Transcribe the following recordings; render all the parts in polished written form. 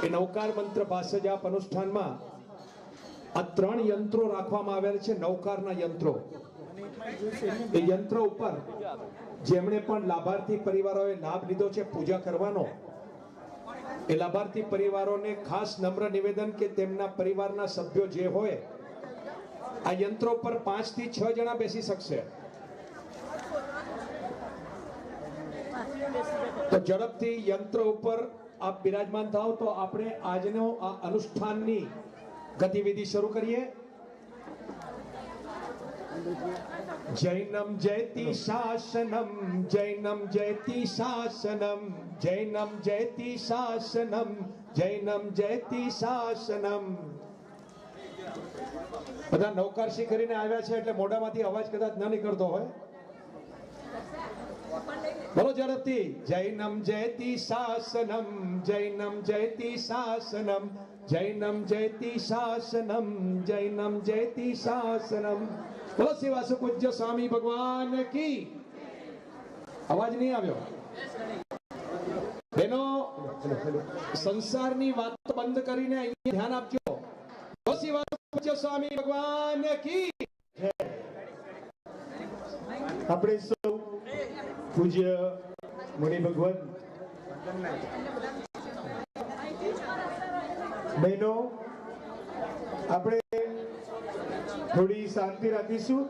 એ નૌકાર મંત્ર ભાષ્ય જાપ અનુષ્ઠાનમાં આ 3 યંત્રો રાખવામાં આવેલ છે, નૌકારના યંત્રો. એ યંત્રો ઉપર જેમણે પણ લાભાર્થી પરિવારોએ લાભ લીધો છે પૂજા કરવાનો, એ લાભાર્થી પરિવારોને ખાસ નમ્ર નિવેદન કે તેમના પરિવારના સભ્યો જે હોય આ યંત્રો પર 5 થી 6 જણા બેસી શકશે. તો ઝડપથી યંત્ર ઉપર આપ બિરાજમાન થાવ તો આપણે આજનો આ અનુષ્ઠાનની ગતિવિધિ શરૂ કરીએ. જૈનમ જયતિ શાસનમ, જૈનમ જયતિ શાસનમ, જૈનમ જયતિ શાસનમ, જૈનમ જયતિ શાસનમ. બધા નૌકારશી કરીને આવ્યા છે એટલે મોઢામાંથી અવાજ કદાચ ન નીકળતો હોય. બોલો ઝડપથી. જૈનમ જયતિ શાસનમ, જૈનમ જયતિ શાસનમ, જૈનમ જયતિ શાસનમ, જૈનમ જયતિ શાસનમ. બોલો સેવાસુ પૂજ્ય સ્વામી ભગવાન કી. અવાજ નહીં આવ્યો બેનો. સંસારની વાતો બંધ કરીને અહીંયા ધ્યાન આપજો. બોલો સેવાસુ પૂજ્ય સ્વામી ભગવાન કી. આપણે સૌ પૂજ્ય મુનિ ભગવાન બહેનો આપણે થોડી શાંતિ રાખીશું.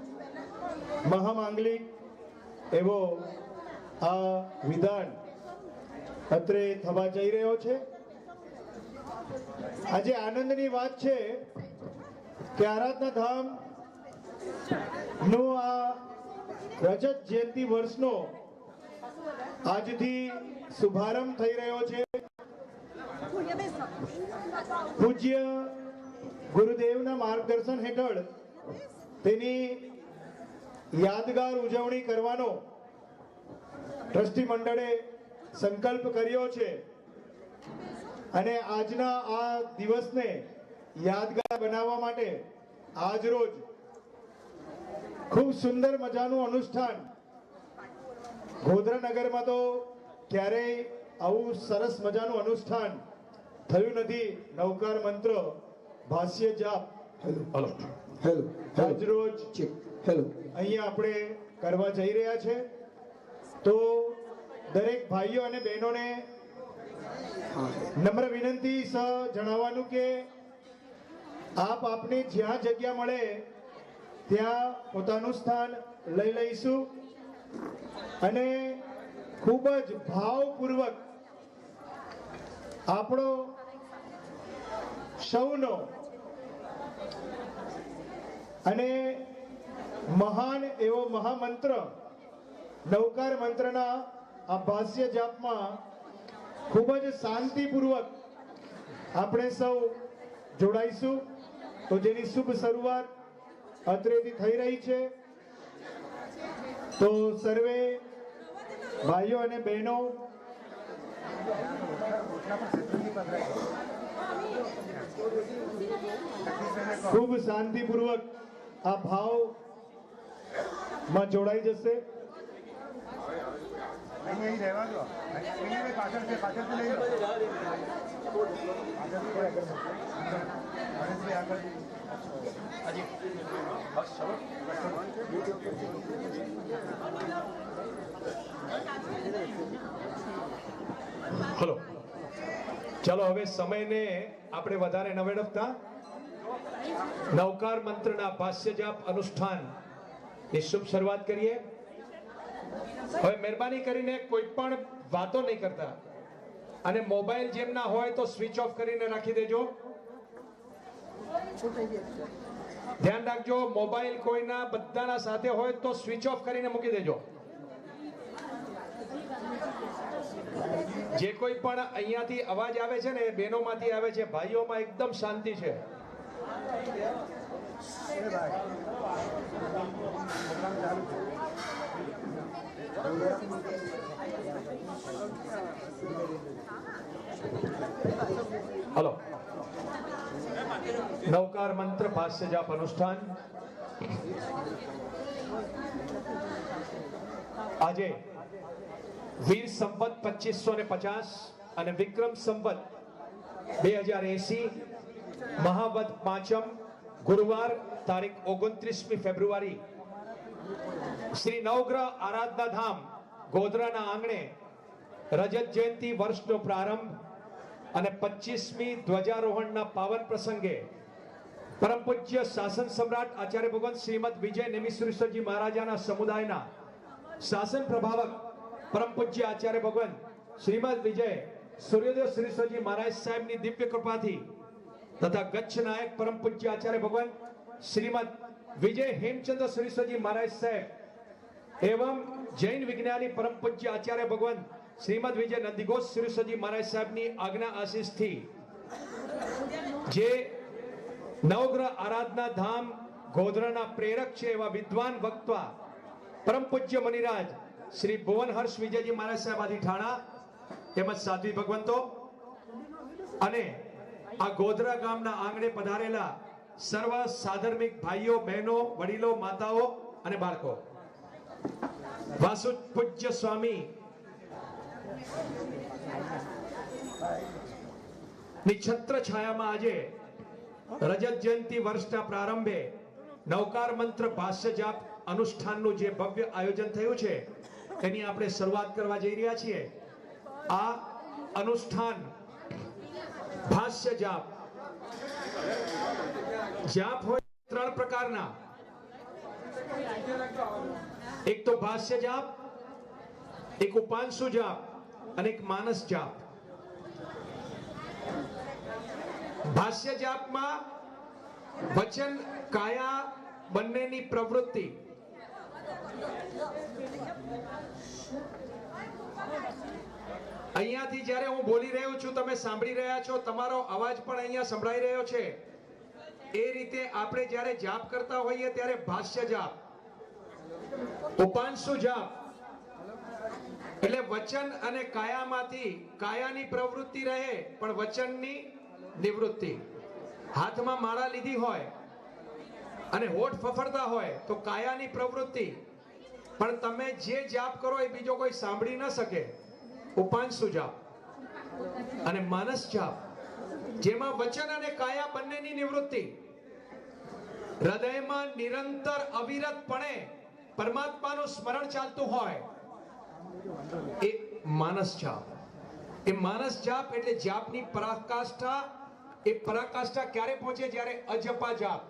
મહામાંગલિક એવો આ વિધાન અત્રે થવા જઈ રહ્યો છે. આજે આનંદની વાત છે કે આરાધના ધામ નો આ રજત જયંતિ વર્ષનો આજથી શુભારંભ થઈ રહ્યો છે. પૂજ્ય ગુરુદેવના માર્ગદર્શન હેઠળ તેની યાદગાર ઉજવણી કરવાનો ટ્રસ્ટી મંડળે સંકલ્પ કર્યો છે અને આજના આ દિવસને યાદગાર બનાવવા માટે આજ રોજ ખૂબ સુંદર મજાનું અનુષ્ઠાન. ગોધરા નગરમાં તો ક્યારેય આવું સરસ મજાનું અનુષ્ઠાન થયું નથી. નૌકાર મંત્ર ભાષ્ય જાપ આજ રોજ અહીંયા આપણે કરવા જઈ રહ્યા છે. તો દરેક ભાઈઓ અને બહેનોને નમ્ર વિનંતી જણાવવાનું કે આપ આપને જ્યાં જગ્યા મળે ત્યાં પોતાનું સ્થાન લઈ લઈશું અને ખૂબ જ ભાવપૂર્વક આપણો સૌનો અને મહાન એવો મહામંત્ર નૌકાર મંત્રના આ ભાષ્ય જાપમાં ખૂબ જ શાંતિપૂર્વક આપણે સૌ જોડાઈશું. તો જેની શુભ શરૂઆત અત્રેથી થઈ રહી છે. તો સર્વે ભાઈઓ અને બહેનો ખૂબ શાંતિપૂર્વક આ ભાવમાં જોડાઈ જશે. હલો, ચાલો હવે સમયને આપણે વધારે ન વેડફતા નૌકાર મંત્રના ભાષ્ય જાપ અનુષ્ઠાન ની શુભ શરૂઆત કરીએ. હવે મહેરબાની કરીને કોઈ પણ વાતો નહીં કરતા અને મોબાઈલ જેમના હોય તો સ્વિચ ઓફ કરીને રાખી દેજો. ધ્યાન રાખજો, મોબાઈલ કોઈના બધાના સાથે હોય તો સ્વિચ ઓફ કરીને મૂકી દેજો. જે કોઈ પણ અહીંયાથી અવાજ આવે છે ને એ બહેનોમાંથી આવે છે, ભાઈઓમાં એકદમ શાંતિ છે. હલો, નૌકાર મંત્ર ભાષ્ય જાપ અનુષ્ઠાન આજે વીર સંવત 2550 અને વિક્રમ સંવત 2080 મહાવદ પાંચમ ગુરુવાર તારીખ 29મી ફેબ્રુઆરી શ્રી નવગ્રહ આરાધના ધામ ગોધરાના આંગણે રજત જયંતિ વર્ષનો પ્રારંભ અને 25મી ધ્વજારોહણના પાવન પ્રસંગે પરમ પૂજ્ય શાસન સમ્રાટ આચાર્ય ભગવાન શ્રીમદ વિજય નેમિશ્વરીશ્વરજી મહારાજાના સમુદાયના શાસન પ્રભાવક પરમ પૂજ્ય આચાર્ય ભગવાન શ્રીમદ વિજય સૂર્યદેવ શ્રીશ્વરજી મહારાજ સાહેબની દિવ્ય કૃપાથી તથા ગચ્છ નાયક પરમ પૂજ્ય આચાર્ય ભગવાન શ્રીમદ વિજય હેમચંદ્ર શ્રીશ્વરજી મહારાજ સાહેબ एवं जैन विज्ञानी परम पूज्य आचार्य भगवान श्रीमद विजय नंदीघोष श्रीश्वरजी महाराज साहब ની આજ્ઞા આશીષ થી જે નવગ્રહ આરાધના ધામ ગોધરાના પ્રેરક છે એવા વિદ્વાન વક્તા પરમ પૂજ્ય મનિરાજ શ્રી ભુવન હર્ષ વિજયજી મહારાજ સાહેબ આદિ ઠાણા તેમજ સાધ્વી ભગવંતો અને આ ગોધરા ગામના આંગણે પધારેલા સર્વ સાધર્મિક ભાઈઓ બહેનો વડીલો માતાઓ અને બાળકો વાસુ પૂજ્ય સ્વામી ની છત્ર છાયામાં આજે રજત જયંતિ વર્ષના પ્રારંભે નવકાર મંત્ર ભાષ્ય જાપ અનુષ્ઠાનનું જે ભવ્ય આયોજન થયું છે તેની આપણે શરૂઆત કરવા જઈ રહ્યા છીએ. આ અનુષ્ઠાન ભાષ્ય જાપ જાપ હોય ત્રણ પ્રકારના. એક તો ભાષ્ય જાપ, એક ઉપાંશુ જાપ અને એક માનસ જાપ. ભાષ્ય જાપમાં વચન કાયા બંનેની પ્રવૃત્તિ અહીંયાથી જ્યારે હું બોલી રહ્યો છું તમે સાંભળી રહ્યા છો, તમારો અવાજ પણ અહીંયા સંભળાઈ રહ્યો છે. એ રીતે આપણે જ્યારે જાપ કરતા હોઈએ ત્યારે ભાષ્ય જાપ, ઉપાંશુ જાપ એટલે વચન અને કાયામાંથી કાયાની પ્રવૃત્તિ રહે પણ વચનની નિવૃત્તિ. હાથમાં માળા લીધી હોય અને હોઠ ફફડતા હોય તો કાયાની પ્રવૃત્તિ, પણ તમે જે જાપ કરો એ બીજો કોઈ સાંભળી ન શકે, ઉપાંશુ જાપ. અને માનસ જાપ જેમાં વચન અને કાયા બંનેની નિવૃત્તિ, હૃદયમાં નિરંતર અવિરતપણે પરમાત્માનું સ્મરણ ચાલતું હોય, એ માનસ જાપ. એ માનસ જાપ એટલે જાપની પરાકાષ્ઠા. એ પરાકાષ્ઠા ક્યારે પહોંચે? જ્યારે અજપા જાપ.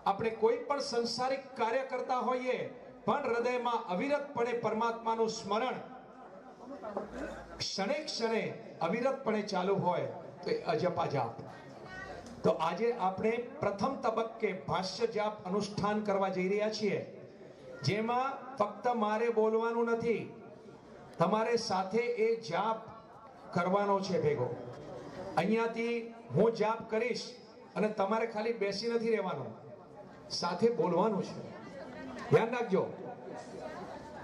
આપણે કોઈ પણ સંસારિક કાર્ય કરતા હોઈએ પણ હૃદયમાં અવિરતપણે પરમાત્માનું સ્મરણ ક્ષણે ક્ષણે અવિરતપણે ચાલુ હોય તો એ અજપા જાપ. તો આજે આપણે પ્રથમ તબક્કે ભાષ્ય જાપ અનુષ્ઠાન કરવા જઈ રહ્યા છીએ, જેમાં ફક્ત મારે બોલવાનું નથી, તમારે સાથે એ જાપ કરવાનો છે ભેગો. અહીંયાથી હું જાપ કરીશ અને તમારે ખાલી બેસી નથી રહેવાનું, સાથે બોલવાનું છે. ધ્યાન રાખજો.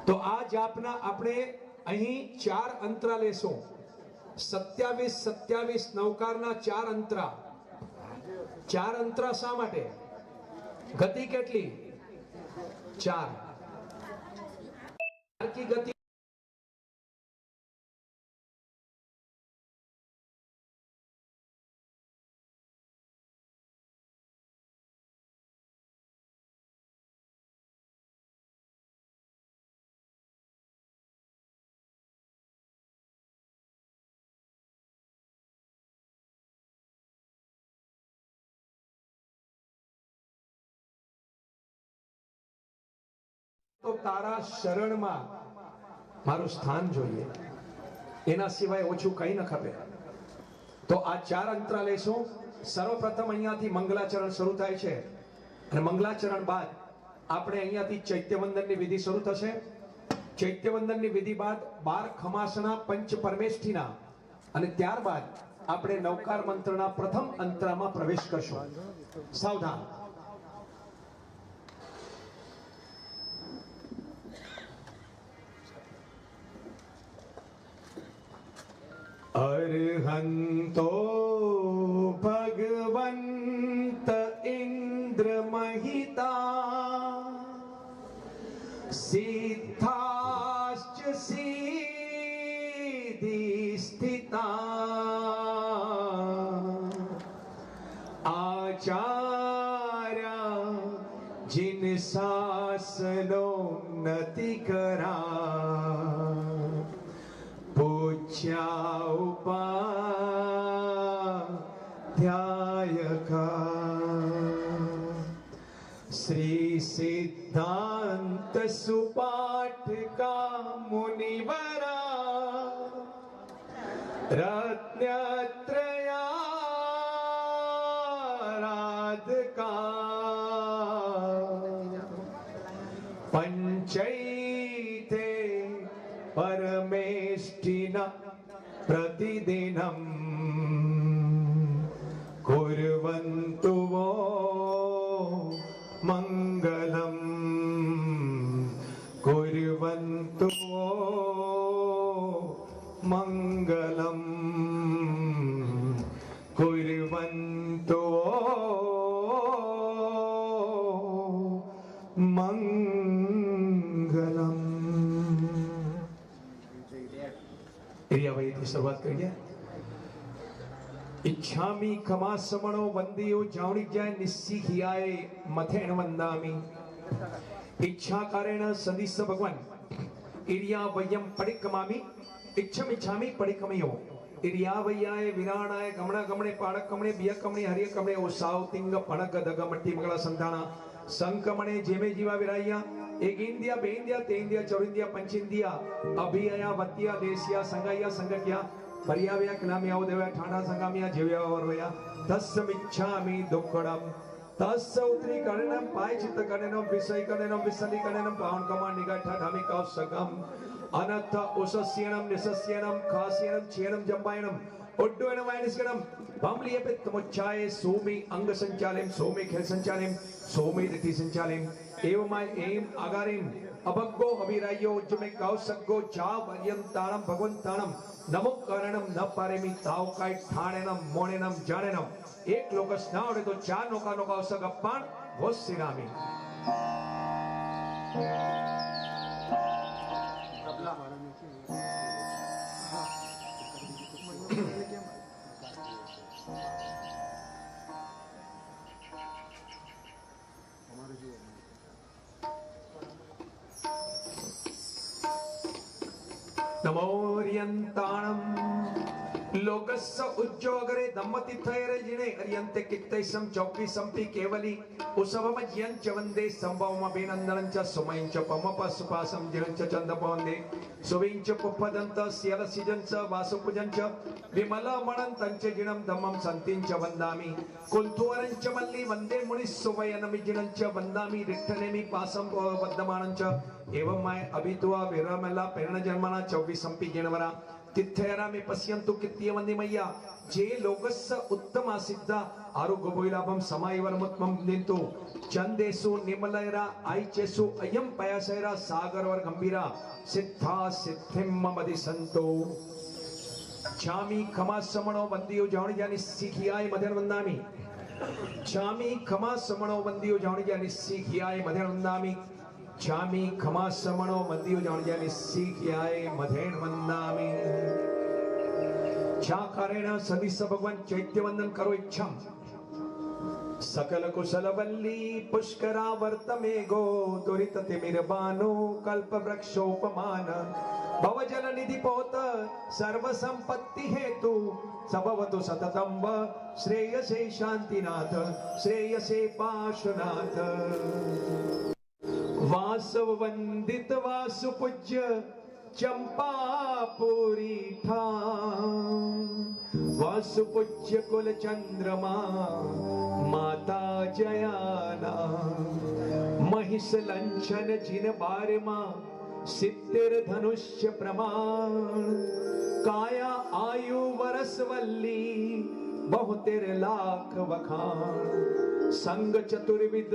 તો આ જાપના આપણે અહીં 4 અંતરા લેશું. 27 નવકારના 4 અંતરા. 4 અંતરા શા માટે? ગતિ કેટલી? 4 की गति તો તારા શરણમાં મારું સ્થાન જોઈએ, એના સિવાય ઓછું કઈ ન ખપે. તો આ 4 અંતરા લેશું. સર્વપ્રથમ અહીંયાથી મંગલાચરણ શરૂ થાય છે અને મંગલાચરણ બાદ આપણે અહીંયાથી ચૈત્યવંદનની વિધિ શરૂ થશે. ચૈત્યવંદનની વિધિ બાદ 12 ખમાસના પંચ પરમેષ્ઠીના અને ત્યારબાદ આપણે નવકાર મંત્રના પ્રથમ અંતરામાં પ્રવેશ કરશું. સાવધાન. અરહંતો ભગવંત ઇન્દ્ર મહિતા સિદ્ધાશ્ચ સિદ્ધિ સ્થિતા નથી કરા પૂછ્યા ઉપાધ્યાયકા શ્રી સિદ્ધાંત સુપાઠકા મુનિવરા રત્નત્રયારાધકા પંચૈતે પરમેષ્ઠિના પ્રતિદિનમ કુર્વન્તુ વો મંગલમ કુર્વન્તુ વો મંગલમ કુર્વન્તુ વો મંગલમ. એરિયાવાઈથી શરૂઆત કરીએ. इच्छामि खमासमणो वंदियो जावणी जाय निस्सिखियाय मथेन वंदामि इच्छा कारेण सदिस भगवान इरिया वयम परिक्रमामि इच्छामि परिक्रमयो इरिया वयाय विराणाय गमणा गमणे पाड़क गमणे बिय गमणे हरिय गमणे ओसाव तिंग पणग दग मट्टी मंगला संताना संकमणे जेमे जीवा विराया एक इंडिया बे इंडिया ते इंडिया चौर इंडिया पंच इंडिया अभिया वत्या देशिया संगाया संगत्या पर्याव्या कलामियाओ देव्या ठाणा संगामिया जेव्या वरवया तस्मिच्छामि दुक्कडम तस्य उत्री करणम पाय चित्त करणम विषय करणम विसली करणम पावन कमा निगाठा धामी कौसगम अनथ उसस्यनम निसस्यनम खास्यनम चेनम जंबायनम उड्डयनम वायनिस्कनम बमलिय पित्तमुच्चाय सोमी अंग संचालम सोमी खेल संचालम सोमी ऋति संचालम एवमाय एम आगारिम अभग्गो अभिरायो उज्जमे कौसगो जा पर्यंताणम भगवंताणम नमो कारणम न पारेमी ताव काय ठाणेनम मोणेनम जाणेनम एक लोकस ना आवडे तो चार नोका नोका असं गप्पान वसिनामी नमोरियंताणम लोकस्य उज्जोगरे दम्मति थयरे जिने अरियंते कित्तैसम चौकी संपि केवली उसवम यंच वंदे संभवम अभिनंदनंच सुमयंच पमपसुपासम जिनंच चंदपवंदे सुविंच पुपदंत स्यलसिजंच वासुपुजंच विमलमणंतंच जिनं धम्मं संतिंच वंदामि कुलथुवरंच मल्ली वंदे मुनिस्सुवयनमि जिनंच वंदामि रिट्ठनेमि पासं वद्दमानंच एवं माय अभितुवा विरमला पेरण जन्मना 24 संपि जिनवरा तिथेरा में पश्यन्तु कित्तीय वंदे मैया जे लोकस्य उत्तमा सिद्धा आरोग्य बोइलाभम समायवरमुत्तमं दिन्तु चंदेसु निमलयरा आइचेसु अयं पयासैरा सागरवर गंभीरा सिद्धा सिद्धिं ममदि संतो छामी खमा समणो वंदियो जावणी जानी सीखियाय मधेन वंदामि छामी खमा समणो वंदियो जावणी जानी सीखियाय मधेन वंदामि छामी खमा समणो वंदियो जावणी जानी सीखियाय मधेन वंदामि छा कारेण सदिस भगवान चैत्य वंदन करो इच्छम सकल कुशल वल्ली पुष्करा वर्तमे गो दुरित तिमिरबानो कल्प वृक्षोपमान भवजल निधि पोत सर्व संपत्ति हेतु सबवतु सततम व श्रेयसे शांतिनाथ श्रेयसे पाशुनाथ वासव वंदित वासुपूज्य चंपापुरी वासुपूज्य कुल चंद्रमा माता जयाना महिष लंचन जिन बारमा सिद्धिर धनुष्य प्रमाण काया आयु वरस वल्ली बहुतेर लाख वखाण संग चतुर्विद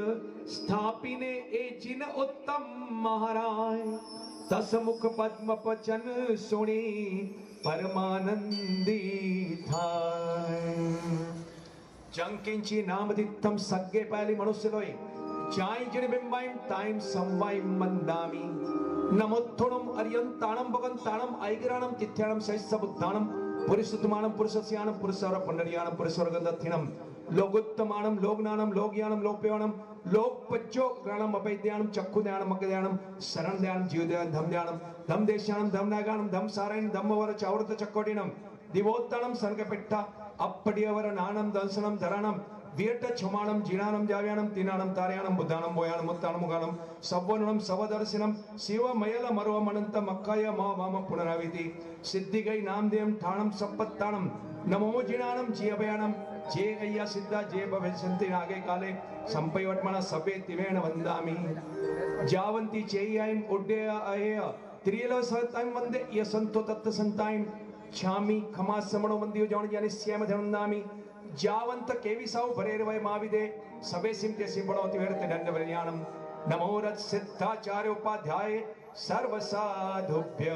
स्थापिने ए जिन उत्तम महाराय तसमुख पद्म पचन सुनी परमानंदी थाय जंकिंची नामदित्तम सग्गे पहली मनुष्य लोई चाय जिन बिंबाइम टाइम संवाइम मंदामी नमोत्थुणम अरियंताणम भगंताणम ऐगिराणम तिथ्याणम सहिसबुद्धाणम पुरुषोत्तमाणम पुरुषस्याणम पुरुषवर पुंडरीयाणम पुरुषवर गंधथिणम लोगोत्तमाणम लोकज्ञानम लोकज्ञानम लोकपेवणम लोकपच्चो ग्राणम अपैद्यानम चक्षुध्यानम मग्गध्यानम शरण ध्यानम जीवध्यानम धमध्यानम धमदेशानम धमनागानम धमसारायण धम्मवर चावृत चक्कोटिनम दिवोत्तणम संकपेट्ट अप्पडियवर नाणम दंसनम धरणम वियट छुमाणम जीणानम जाव्यानम तीनानम तार्यानम बुद्धानम बोयानम मुत्तानम मुगानम सववनम सवदर्शनम शिवमयल मर्वम अनंत मक्काय मा वाम पुनराविति सिद्धिगै नामदेवम ठाणम सप्पत्ताणम नमो जीणानम जीवयानम जे गय्या सिद्धा जे भविष्यन्ति नागे काले संपयवट्मण सभे तिवेण वन्दामि जावन्ति चेय्यायम उड्डय अहेय त्रियलव सहतायम वन्दे यसन्तो तत्त संतायम छामि खमा समणो वन्दियो जवण जानि श्याम धनन्दामि जावंत केविसाव भरेरवय माविदे सबे सिमते सिंबणोति वेरते दंडवल्याणम नमो रथ सिद्धाचार्य उपाध्याय सर्व साधुभ्य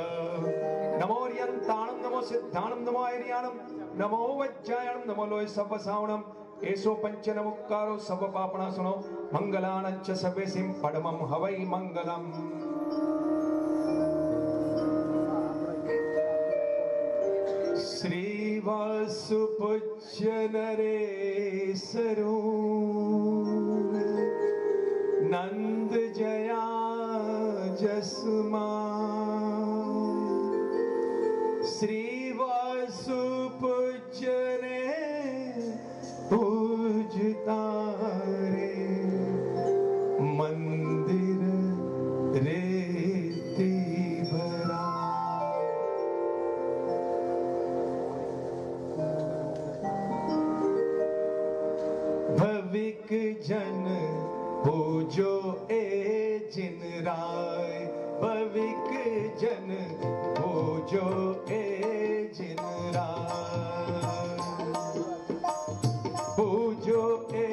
नमो रियंताणम नमो सिद्धाणम नमो ऐर्याणम नमो वज्जायणम नमो लोय सब सावणम एसो पंच नमुक्कारो सब पापणासुनो मंगलानच्च सबे सिम पडमम हवै मंगलम श्रीवासुपूज्य नरेशरो नंद जया जसमा श्रीवासुपूज्य ने पूजता रे मंदिर रेती भरा भविक जन पूजो ए जिन राय भविक जन पूजो ए जिन राय पूजो ए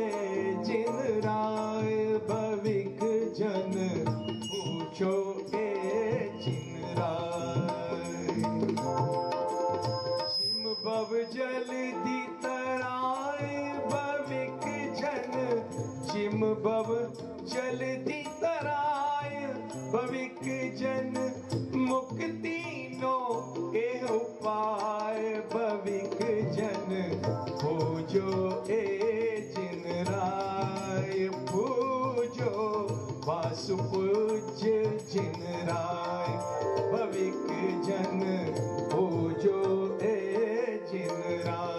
जिन राय भविक जन पूजो ए जिन राय जिम बव जल दी तराय भविक जन जिम बव जल दी तराय भविक जन मुक्ति नो एह उपाय भविक जन पूजो ए जिन राय पूजो वासु पूज्य जिन राय भविक जन पूजो ए जिन राय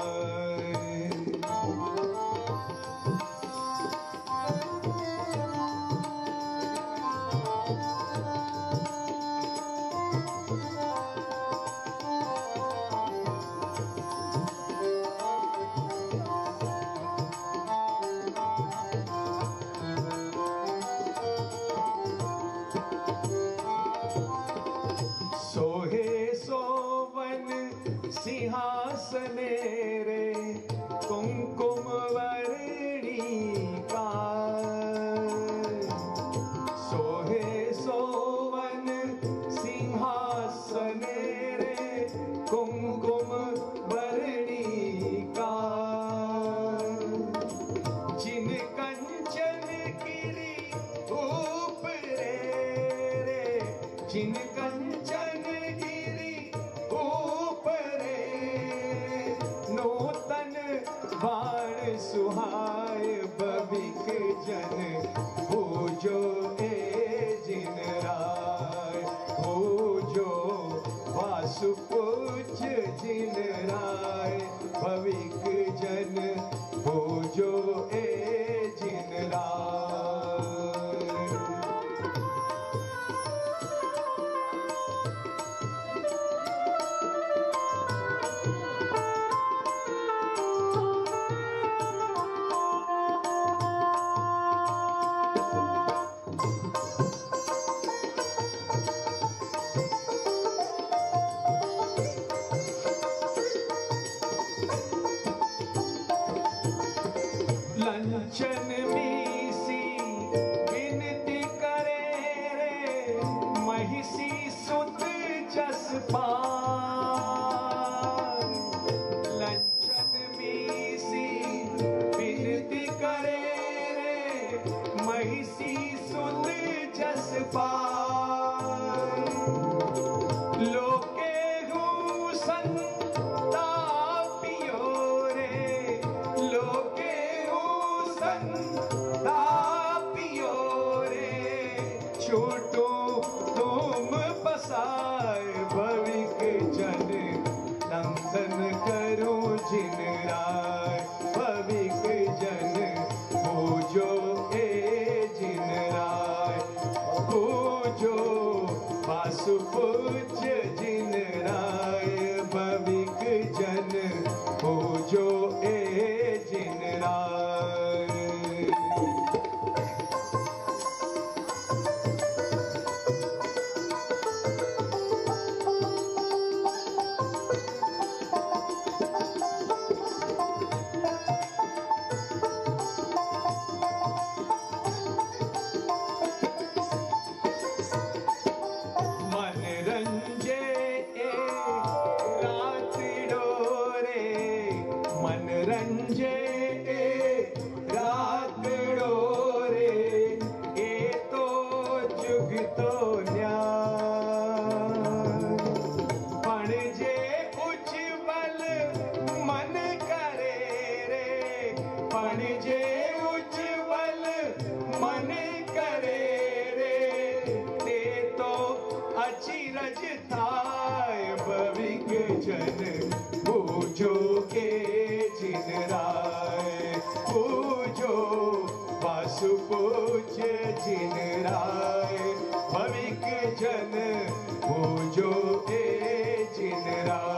सोहे सोवन सिंहासने रे कुंकुम वर्णी का सोहे सोवन सिंहासने रे कुंकुम वर्णी का जिन कंचन गिरी ऊपरे रे जिन कंचन गिरी ऊपरे नूतन बाण सुहाय भविक जन पूजो ए जिन राय पूजो वासु पूज्य जिन राय भविक जन पूजो ए जिन राय वंदन करूं जिन राय भविक जन पूजो ए जिन राय पूजो वासु पूज्य जिन राय भविक जन पूजो ए जिन राय। पूजो के जिन राय पूजो वासु पूज्य जिन राय भविक जन पूजो ए जिन राय।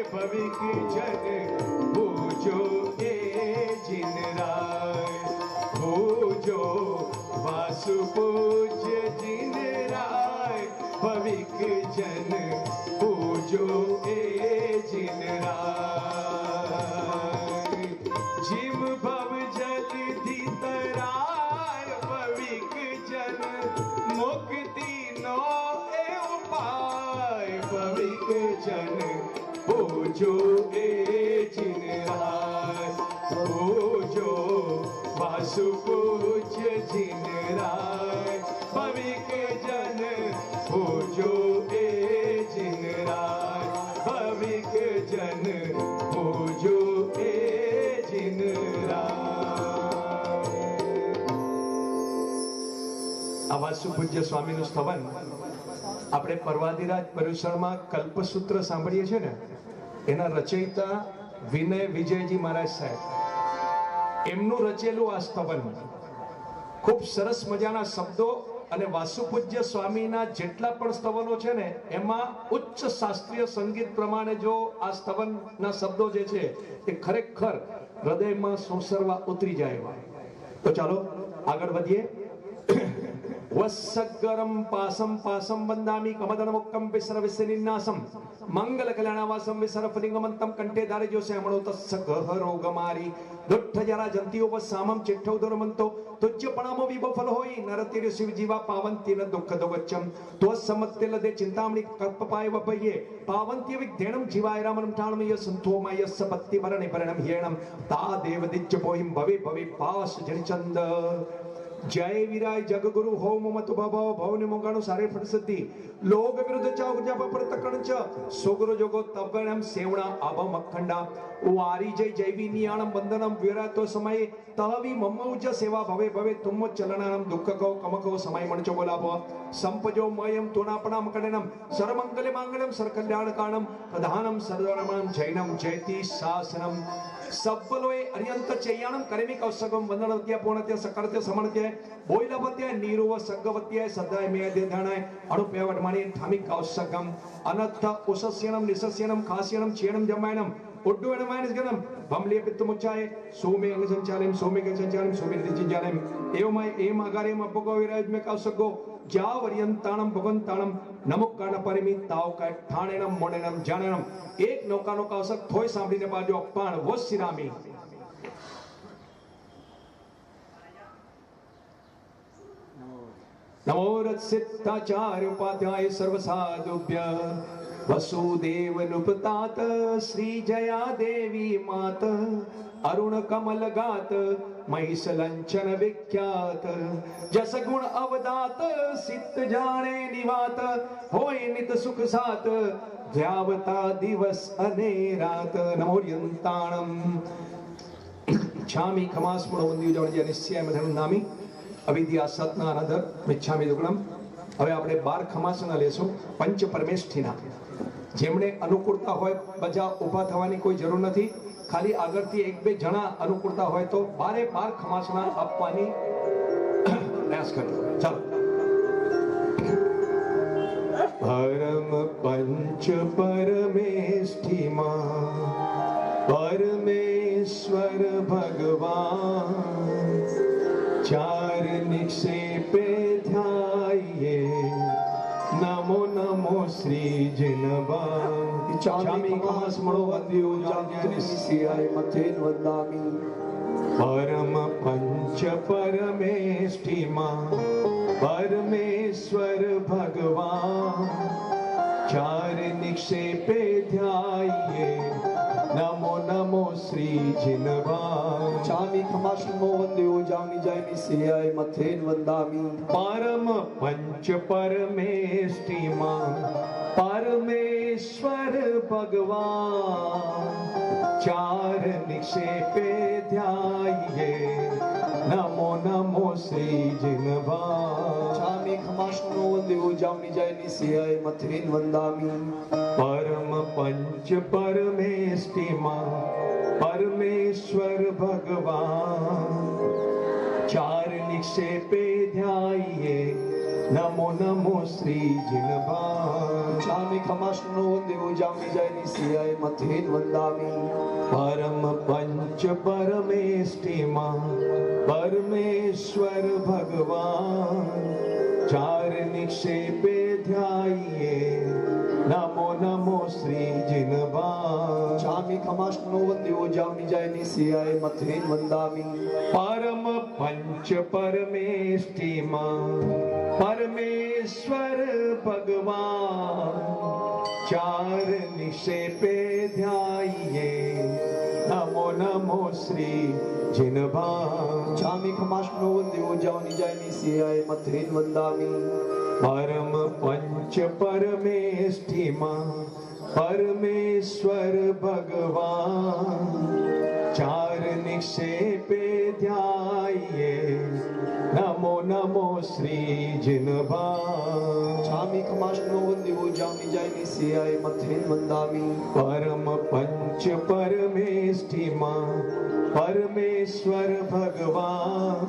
भविक जन पूजो ए जिन राय पूजो वासु पूज्य जिन राय भविक जन पूजो ए जिन राय। जिम भव जल धी तराय भविक जन मुक्ति नो ए उपाय भविक जन पूजो ए जिन राय पूजो वासु पूज्य जिन राय भविक जन पूजो ए जिन राय भविक जन पूजो ए जिन राय। આ વાસુ પૂજ્ય સ્વામીનું સ્થવન આપણે પર્વાધિરાજ પર્યુષણમાં કલ્પસૂત્ર સાંભળીએ છીએ ને, એના રચયિતા વિનય વિજયજી મહારાજ સાહેબ, એમનું રચેલું આ સ્તવન ખૂબ સરસ મજાના શબ્દો અને વાસુપૂજ્ય સ્વામીના જેટલા પણ સ્તવનો છે ને એમાં ઉચ્ચ શાસ્ત્રીય સંગીત પ્રમાણે જો આ સ્તવનના શબ્દો જે છે એ ખરેખર હૃદયમાં સોસરવા ઉતરી જાય એવા. તો ચાલો આગળ વધીએ. वत्सगरम पासम पासम वंदामि कमदनमुक्कम विसर विसनिन्नासम मंगल कल्याणवासम विसर फलिंगमंतम कंठे धारे जो श्यामणो तत्सगह रोगमारी दुष्ट जरा जंतियो वसामम चिट्ठो दुरमंतो तुज्य पणामो विबफल होई नरतिरि शिव जीवा पावंति न दुःख दोगच्चम तो समत्ते लदे चिंतामणि कल्पपाय वपये पावंति विद्येणम जीवाय रामनम ठाणमय संतोमय सबत्ति वरणे वरणम हेणम ता देवदिच्च पोहिम भवे भवे पास जनिचंद जय वीराय जगगुरु हो मत भव भवनि मोगाणु सारे फटसती लोग विरुद्ध च उर्जा परतकण च सोगुरु जोगो तवगणम सेवणा अभम अखंडा वारी जय जैवी नियाणम वंदनम विरातो समय तहवी मम्मौज सेवा भवे भवे तुम चलनानम दुःख को कमको समय मणचो बोलापो संपजो मयम तोनापणाम कणनम सर्वमंगले मांगल्यम सर्वकल्याणकाणम प्रधानम सर्वरमणम जैनम जयति शासनम सब्बलोए अरियंत चैयाणम करेमि कौसगम वंदनवत्य पूर्णत्य सकर्त्य समर्त्य बोइलवत्य नीरुव सग्गवत्य सदाय मेय देधानाय अणुपय वटमाणी थामिक कौसगम अनत्थ उसस्यनम निसस्यनम खास्यनम चेणम जमायनम उड्डुवनमायनस्गनम बमलिय पित्तमुच्चाय सोमे अंग संचालम सोमे अंग संचालम सोमे निचिंचालम एवमय एम अगारेम अपगो विराज में कौसगो जावर्यंताणम भगवंताणम नमुक कर्ण परिमी ताव का ठाणेनम मोणेनम जाणेनम एक नौकानो कौसक थोय सांभळीने बाजो पण वो सिरामी नमो रत्सिताचार्य उपाध्याय सर्वसाधुभ्य वसुदेव नुपतात श्री जया देवी मात अरुण कमल गात महिषलंचन विख्यात जस गुण अवदात सित जाणे निवात होय नित सुख सात ध्यावता दिवस अने रात नमोर्यंताणम छामी खमास पुणवंदी उजवणी निश्चय मधन नामी अविद्या सतना अनदर मिच्छामी दुग्गणम હવે આપણે 12 ખમાસના લેશું પંચ પરમેષ્ઠીના જેમણે અનુકૂળતા હોય બજા ઊભા થવાની કોઈ જરૂર નથી ખાલી આગળથી એક બે જણા અનુકૂળતા હોય તો 12 ખમાસના આપવાની પ્રયાસ કરજો ચાલો પરમ પંચ પરમેષ્ઠીમાં પરમેશ્વર ભગવાન चार निक्षेपे ध्याये नमो नमो श्री जिनवा चामी कमास मणो वंदियो जाग्यानि सियाय मथेन वंदामि परम पंच परमेष्ठिमा परमेश्वर भगवान चार निक्षेपे ध्याये नमो नमो श्री जिनवा चामी खमाशमो वंदियो जानी जायनि सियाय मथेन वंदामि परम पंच परमेष्ठिमा परमेश्वर भगवान चार निक्षेपे ध्याये नमो नमो श्री जिनवा चामी खमाशमो वंदियो जानी जायनि सियाय मथेन वंदामि परम पंच परमेष्ठिमा परमेश्वर भगवान चार निक्षेपे ध्याये नमो नमो श्री जिनवा चामी खमाशनो वंदियो जामी जायनि सियाय मथेन वंदामि परम पंच परमेष्ठिमा परमेश्वर भगवान चार निक्षेपे ध्याये नमो नमो श्री जिनवा चामी खमाशनो वंदियो जामी जायनि सियाय मथेन वंदामि परम पंच परमेष्ठिमा परमेश्वर भगवान चार निक्षेपे ध्याये नमो नमो श्री जिनवा चामी खमाशनो वंदियो जामी जायनि सियाय मथेन वंदामि परम पंच परमेष्ठिमा परमेश्वर भगवान चार निक्षेपे ध्याये नमो नमो श्री जिनवा चामी खमाशनो वंदियो जामी जायनि सियाय मथेन वंदामि परम पंच परमेष्ठिमा परमेश्वर भगवान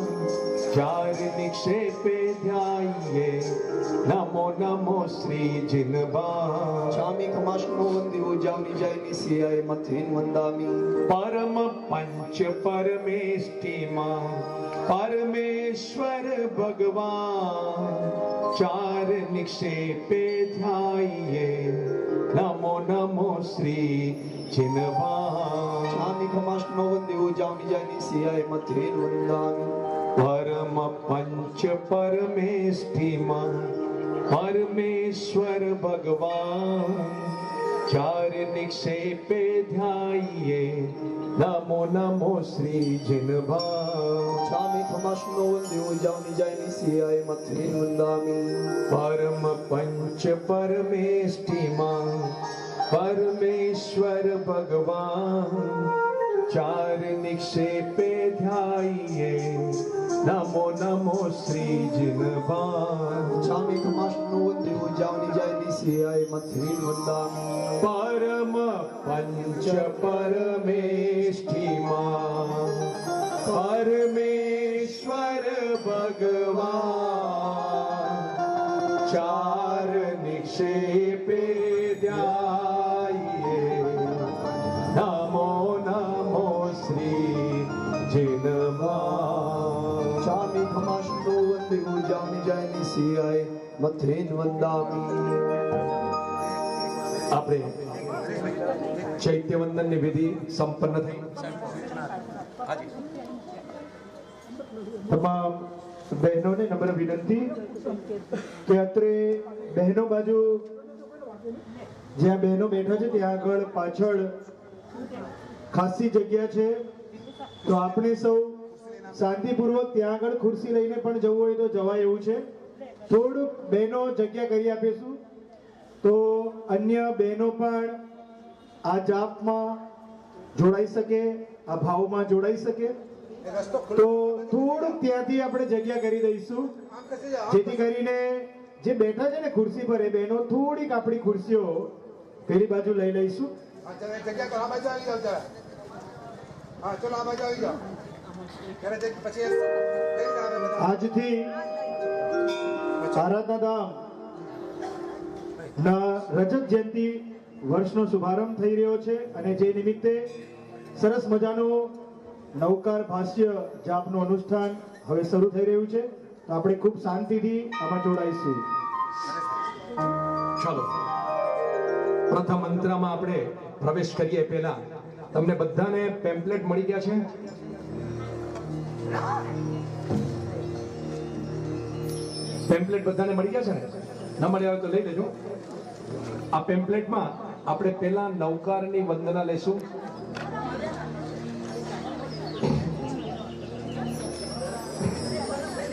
चार निक्षेपे ध्याये नमो नमो श्री जिनवा चामी खमाशनो वंदियो जामी जायनि सियाय मथेन वंदामि परम पंच परमेष्ठिमा परमेश्वर भगवान चार निक्षेपे ध्याये नमो नमो श्री जिनवा चामी खमाशनो वंदियो जामी जायनि सियाय मथेन वंदामि परम पंच परमेष्ठिमा परमेश्वर भगवान चार निक्षेपे ध्याये नमो नमो श्री जिनवा चामी खमाशनो वंदियो जामी जायनि सियाय मथेन वंदामि परम पंच परमेष्ठिमा परमेश्वर भगवान चार निक्षेपे ध्याये નમો નમો શ્રી જીનવાન ચામી કમાશનો દેવ જાવની જાય દિશિયાય મથરી વંદામી પરમ પંચ પરમેષ્ઠીમાં પરમેશ્વર ભગવાન ચાર નિક્ષેપે ધ્યાયે નમો નમો શ્રી જીનવાન ચામી કમાશનો દેવ જાવની જાય દિશિયાય મથરી વંદામી આપણે ચૈત્યવંદનની વિધિ સંપન્ન થઈ. તમામ બહેનોને નમ્ર વિનંતી કે અત્રે બહેનો બાજુ જ્યાં બહેનો બેઠા છે ત્યાં આગળ પાછળ ખાસી જગ્યા છે, તો આપણે સૌ શાંતિપૂર્વક ત્યાં આગળ ખુરશી લઈને પણ જવું હોય તો જવાય એવું છે. થોડુંક બહેનો જગ્યા કરી આપીશું તો અન્ય બહેનો પણ આ જાપમાં જોડાઈ શકે, આ ભાવમાં જોડાઈ શકે. તો થોડુંક ત્યાંથી આપણે જગ્યા કરી દઈશું જેથી કરીને જે બેઠા છે ને ખુરશી પર એ બહેનો થોડીક આપણી ખુરશીઓ પેલી બાજુ લઈ લઈશું. આજથી આરાધના ધામ ના રજત જયંતિ વર્ષનો શુભારંભ થઈ રહ્યો છે અને જે નિમિત્તે સરસ મજાનું નવકાર ભાષ્ય જાપનું અનુષ્ઠાન હવે શરૂ થઈ રહ્યું છે. તો આપણે ખૂબ શાંતિથી આમાં જોડાઈશું. ચાલો પ્રથમ મંત્રમાં આપણે પ્રવેશ કરીએ પહેલા તમને બધાને પેમ્પલેટ મળી ગયા છે? પેમ્પલેટ બધાને મળી ગયા છે ને? ના મળ્યા હોય તો લઈ લેજો. આ પેમ્પલેટમાં આપણે પહેલા નવકારની વંદના લેશું.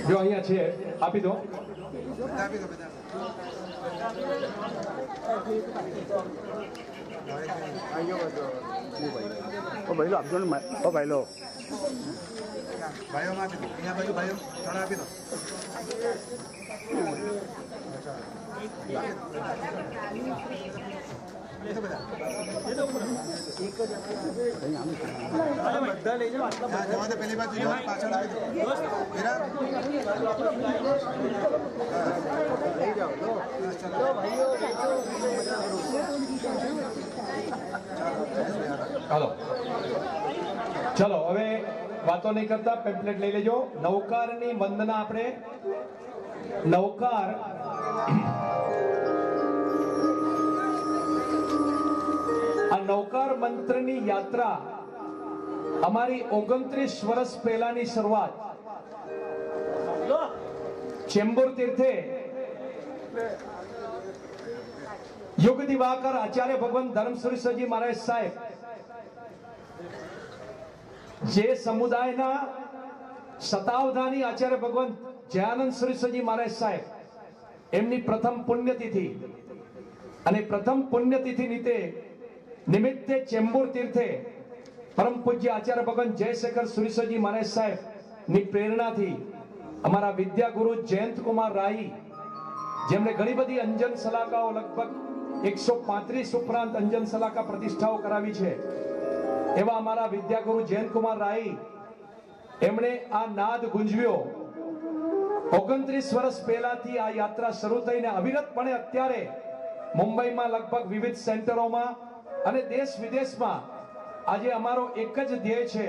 જો અહીંયા છે, આપી દો. ભાઈલો આપજો ને ભાઈલો ભાઈઓમાં આપી દો. અહીંયા બાજુ ભાઈઓ થોડા આપી દો. બધા લઈ જાઓ. જવા દે, પેલી બાજુ જવા, પાછળ આપી દો. મીરા? લઈ જાઓ હાલો ચલો હવે વાતો નહીં કરતા પેમ્પલેટ લઈ લેજો. નવકારની વંદના આપણે નવકાર આ નવકાર મંત્રની યાત્રા અમારી 29 વર્ષ પહેલાની શરૂઆત ચેમ્બુર તીર્થે યુગ દિવાકર આચાર્ય ભગવાન ધર્મસુરીજી મહારાજ સાહેબ જે સમુદાયના શતાવધાની આચાર્ય ભગવાન જયાનંદ સુરીજી મહારાજ સાહેબ એમની પ્રથમ પુણ્યતિથિ અને પ્રથમ પુણ્યતિથિ નિમિત્તે ચેમ્બુર તીર્થે પરમ પૂજ્ય આચાર્ય ભગવાન જયશેખર સુરીજી મહારાજ સાહેબ ની પ્રેરણાથી અમારા વિદ્યાગુરુ જયંત કુમાર રાઈ જેમણે ઘણી બધી અંજન સલાકાઓ લગભગ 135 ઉપરાંત અંજન સલાકા પ્રતિષ્ઠાઓ કરાવી છે એવા અમારા વિદ્યાગુરુ જયંત કુમાર રાઈ એમણે આ નાદ ગુંજવ્યો. 29 વર્ષ પહેલાથી આ યાત્રા શરૂ થઈને અવિરતપણે અત્યારે મુંબઈમાં લગભગ વિવિધ સેન્ટરોમાં અને દેશ વિદેશમાં આજે અમારો એક જ ધ્યેય છે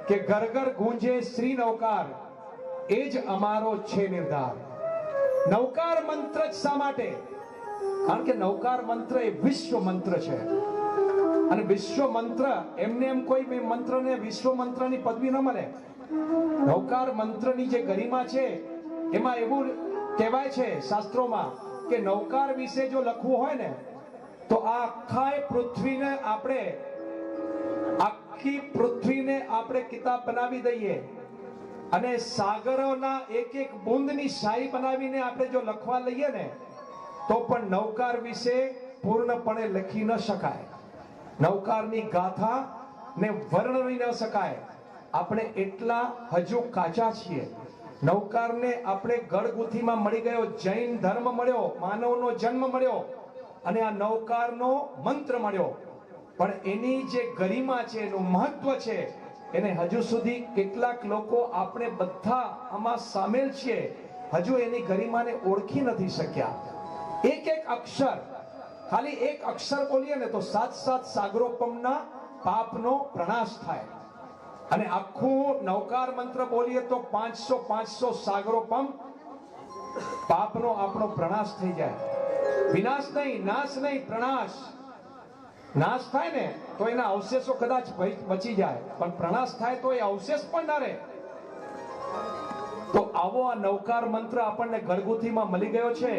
કે ઘર ઘર ગુંજે શ્રી નવકાર. એ જ અમારો છે નિર્ધાર. નવકાર મંત્ર જ શા માટે? કારણ કે નવકાર મંત્ર એ વિશ્વ મંત્ર છે અને વિશ્વ મંત્ર એમને એમ કોઈ મંત્રને વિશ્વ મંત્રની પદવી ન મળે. નવકાર મંત્રની જે ગરિમા છે એમાં એવું કહેવાય છે શાસ્ત્રોમાં કે નવકાર વિશે જો લખવું હોય ને તો આખી પૃથ્વીને આપણે કિતાબ બનાવી દઈએ અને સાગરોના એક એક બુંદની શાહી બનાવીને આપણે જો લખવા લઈએ ને તો પણ નવકાર વિશે પૂર્ણપણે લખી ન શકાય. નવકારની ગાથા ને વર્ણવી ન શકાય. આપણે એટલા હજુ કાચા છીએ નવકારને આપણે ગળગુથીમાં મળી ગયો જૈન ધર્મ મળ્યો, માનવનો જન્મ મળ્યો અને આ નવકારનો મંત્ર મળ્યો, પણ એની જે ગરિમા છે, એનું મહત્વ છે, એને હજુ સુધી કેટલાક લોકો, આપણે બધા આમાં સામેલ છીએ, હજુ એની ગરિમાને ઓળખી નથી શક્યા. એક એક અક્ષર, ખાલી એક અક્ષર બોલીએ ને તો 7 સાગરોપમના પાપનો પ્રનાશ થાય, અને આખું નવકાર મંત્ર બોલીએ તો 500 સાગરોપમ પાપનો આપણો પ્રનાશ થઈ જાય. વિનાશ નહીં, નાશ નહીં, પ્રનાશ. નાશ થાય ને તો એના અવશેષો કદાચ બચી જાય, પણ પ્રનાશ થાય તો એ અવશેષ પણ ના રહે. તો આવો આ નવકાર મંત્ર આપણને ગળગુથીમાં મળી ગયો છે.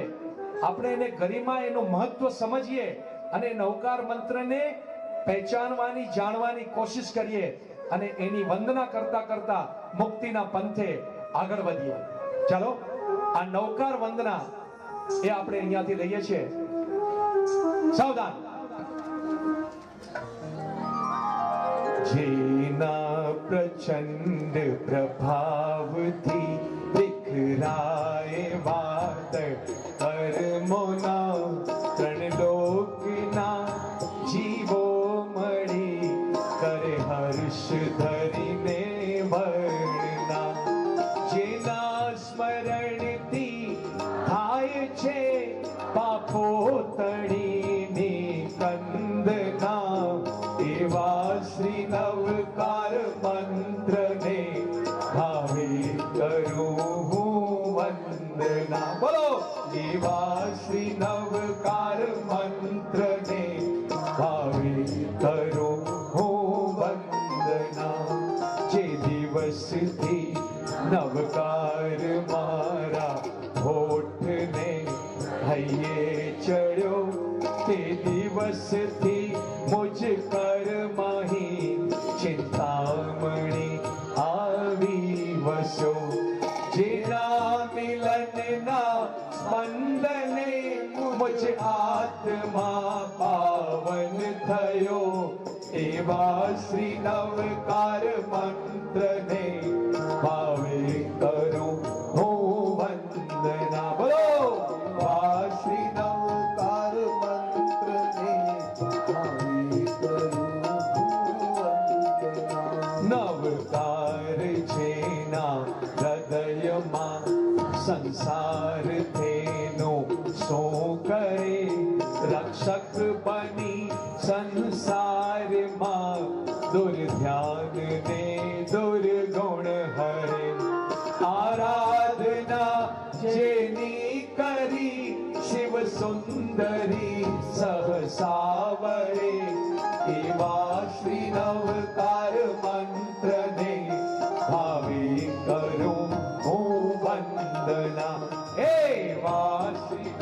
આપણે એને ગરિમા, એનું મહત્વ સમજીએ અને નવકાર મંત્રને પહેચાનવાની, જાણવાની કોશિશ કરીએ અને એની વંદના કરતા કરતા મુક્તિના પંથે આગળ વધીએ. ચાલો આ નવકાર વંદના એ આપણે અહીંયાથી લઈએ છીએ. સાવધાન. જેના પ્રચંડ પ્રભાવથી વિખરાય વાત કર્મોના, ત્રણ લોકના જીવો મળી કરે હર્ષ ધરીને વર્ણના. જેના સ્મરણથી થાય છે પાપો તણીની કંદના, એવા શ્રી નવકાર મંત્રને ભાવે કરું હું વંદના. બોલો. એવા શ્રી નવકાર મંત્રને ભાવે કરું હું વંદના. જે દિવસથી નવકાર મારા હોઠને હૈયે ચડ્યો, તે દિવસથી મુझ કર્મહી ચિંતામણી આવી વસો. જેના મિલનના સ્પંદને મુझ આત્મા પાવન થયો, એવા શ્રી નવકાર મંત્રને ભાવે કરું હું વંદના. બોલો. એવા શ્રી નવકાર મંત્રને ભાવે કરું નવકાર જેના હૃદયમાં સંસાર તેનો શું કરે, રક્ષક બની સંસારમાં દુર્ધ્યાન ને દુર્ગુણ હરે. આરાધના જેની કરી શિવ સુંદરી સહસાવરે, એવા શ્રી નવકાર મંત્રને ભાવે કરું હું વંદના. એવા શ્રી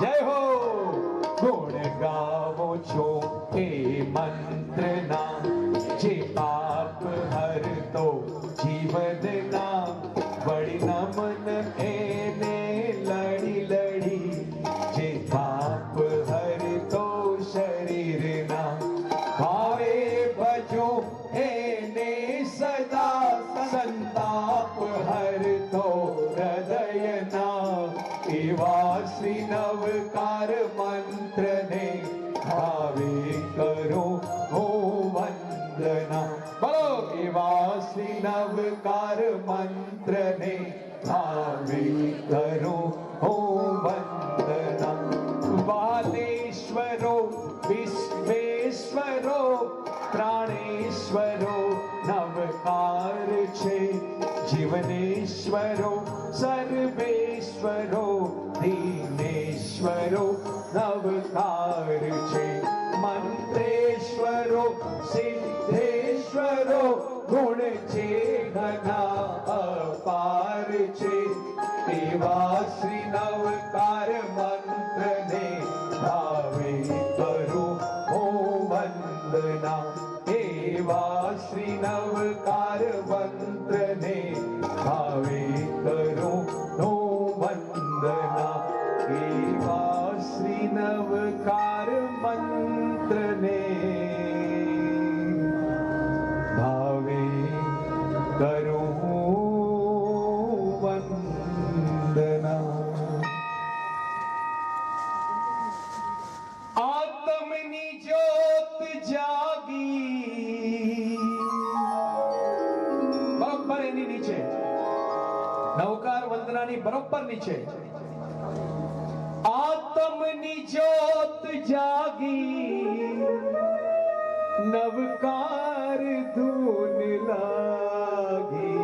જય હો. ગુણ ગાવો છો એ મંત્રના, જે પાપ હરતો જીવનના, વળી નમન એને લડી લડી, જે પાપ હરતો શરીરના, ભાવે ભજો એને સદા, સંતાપ હરતો હૃદયના, એવા શ્રી નવકાર મંત્રને ભાવે કરો હું વંદના. બોલો. એવા શ્રી નવકાર મંત્રને ભાવે કરો હું વંદના. બાલેશ્વરો વિશ્વેશ્વરો પ્રાણેશ્વરો નવકાર છે, જીવનેશ્વરો સર્વેશ્વરો દીનેશ્વરો નવકાર છે. મંત્રેશ્વરો સિદ્ધેશ્વરો ગુણ છે ઘના અપાર છે, એવા શ્રી નવકાર મંત્રને ભાવે કરું હું વંદના. એવા શ્રી નવકાર મંત્રને ભાવે કરું હું વંદના. એવા શ્રી નવકાર મંત્રને નવકાર વંદનાની બરોબર નીચે આત્મની જ્યોત જાગી નવકાર ધૂન લાગી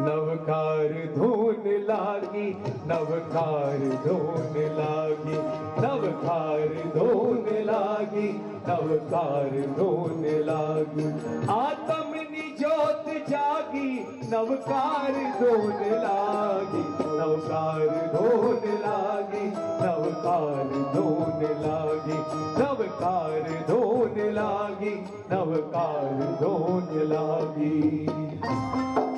નવકાર ધૂન લાગી નવકાર ધૂન લાગી નવકાર ધૂન લાગી નવકાર ધૂન લાગી આત્મની જ્યોત જાગી નવકાર ધૂન લાગી નવકાર ધૂન લાગી નવકાર ધૂન લાગી નવકાર ધૂન લાગી નવકાર ધૂન લાગી